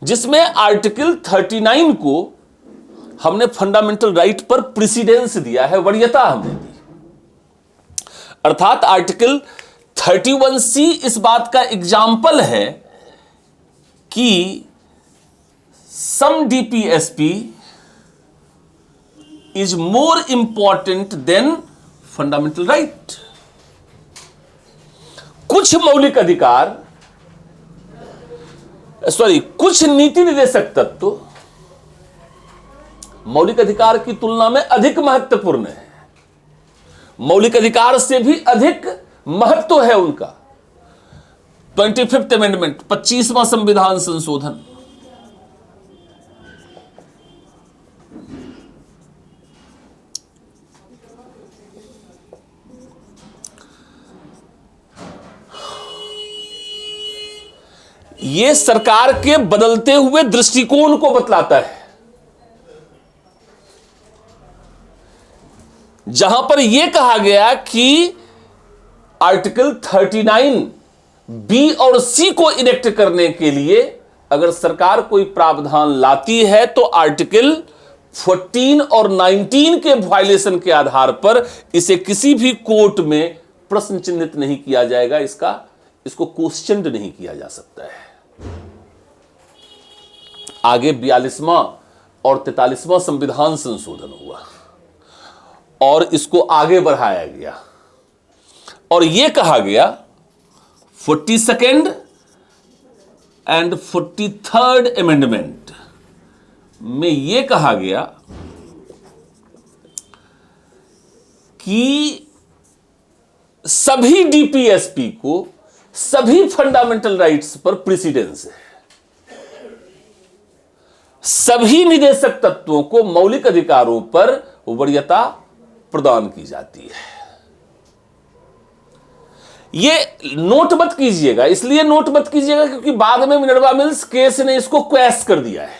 जिसमें आर्टिकल 39 को हमने फंडामेंटल राइट पर प्रेसिडेंस दिया है, वरीयता हमने दी। अर्थात आर्टिकल 31C इस बात का एग्जाम्पल है कि some DPSP is more important than fundamental right. कुछ मौलिक अधिकार, कुछ नीति निर्देशक तत्व मौलिक अधिकार की तुलना में अधिक महत्वपूर्ण है, मौलिक अधिकार से भी अधिक महत्व है उनका। 25th अमेंडमेंट, 25वां संविधान संशोधन, यह सरकार के बदलते हुए दृष्टिकोण को बतलाता है। जहां पर यह कहा गया कि आर्टिकल 39B और C को इनेक्ट करने के लिए अगर सरकार कोई प्रावधान लाती है तो आर्टिकल 14 और 19 के वायलेशन के आधार पर इसे किसी भी कोर्ट में प्रश्न चिन्हित नहीं किया जाएगा, इसको क्वेश्चन नहीं किया जा सकता है। आगे 42वां और 43वां संविधान संशोधन हुआ और इसको आगे बढ़ाया गया और यह कहा गया 42nd एंड 43rd अमेंडमेंट में यह कहा गया कि सभी डीपीएसपी को सभी फंडामेंटल राइट्स पर प्रेसिडेंस है। सभी निदेशक तत्वों को मौलिक अधिकारों पर वरीयता प्रदान की जाती है। यह नोट मत कीजिएगा, इसलिए नोट मत कीजिएगा क्योंकि बाद में मिनर्वा मिल्स केस ने इसको क्वैश कर दिया है।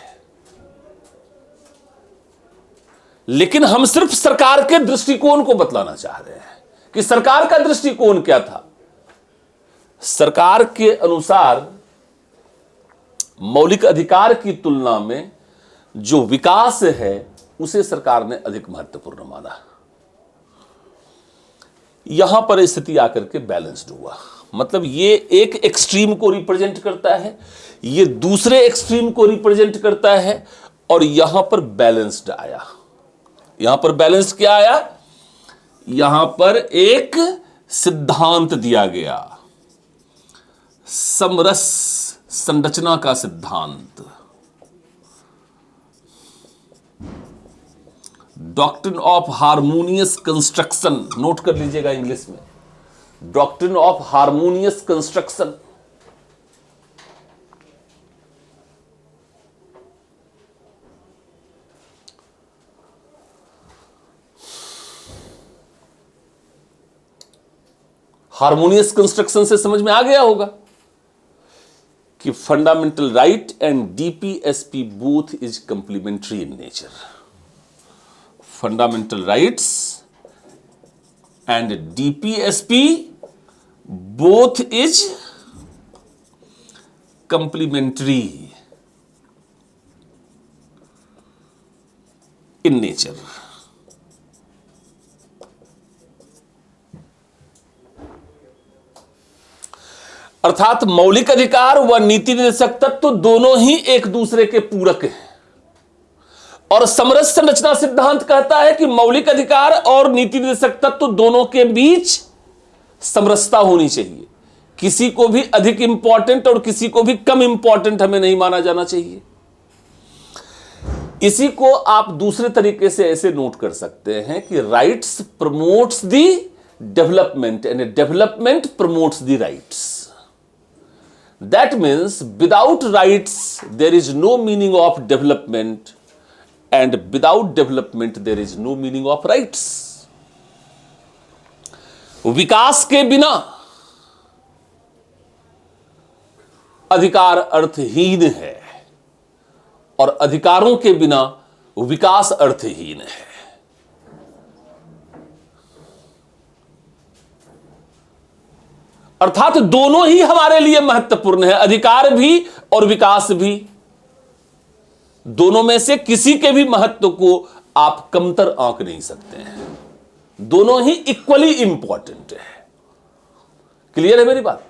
लेकिन हम सिर्फ सरकार के दृष्टिकोण को बतलाना चाह रहे हैं कि सरकार का दृष्टिकोण क्या था। सरकार के अनुसार मौलिक अधिकार की तुलना में जो विकास है उसे सरकार ने अधिक महत्वपूर्ण माना। यहां पर स्थिति आकर के बैलेंस्ड हुआ, मतलब ये एक एक्सट्रीम को रिप्रेजेंट करता है, ये दूसरे एक्सट्रीम को रिप्रेजेंट करता है और यहां पर बैलेंस्ड आया। यहां पर बैलेंस क्या आया? यहां पर एक सिद्धांत दिया गया, समरस संरचना का सिद्धांत, doctrine of harmonious construction. Note कर लीजिएगा इंग्लिश में, doctrine of harmonious construction. Harmonious construction से समझ में आ गया होगा कि fundamental right and DPSP both is complementary in nature. Fundamental rights and DPSP both is complementary in nature. अर्थात मौलिक अधिकार व नीति निर्देशक तत्व दोनों ही एक दूसरे के पूरक हैं और समरस संरचना सिद्धांत कहता है कि मौलिक अधिकार और नीति निर्देशक तत्व दोनों के बीच समरसता होनी चाहिए। किसी को भी अधिक इंपॉर्टेंट और किसी को भी कम इंपॉर्टेंट हमें नहीं माना जाना चाहिए। इसी को आप दूसरे तरीके से ऐसे नोट कर सकते हैं कि rights promotes the development and development promotes the rights. That means without rights there is no meaning of development and without development there is no meaning of rights. विकास के बिना अधिकार अर्थहीन है और अधिकारों के बिना विकास अर्थहीन है। अर्थात दोनों ही हमारे लिए महत्वपूर्ण है, अधिकार भी और विकास भी। दोनों में से किसी के भी महत्व को आप कमतर आंक नहीं सकते हैं। दोनों ही इक्वली इंपॉर्टेंट है। क्लियर है मेरी बात?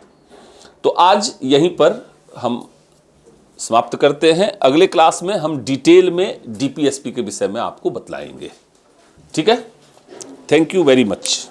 तो आज यहीं पर हम समाप्त करते हैं। अगले क्लास में हम डिटेल में डीपीएसपी के विषय में आपको बतलाएंगे। ठीक है? Thank you very much.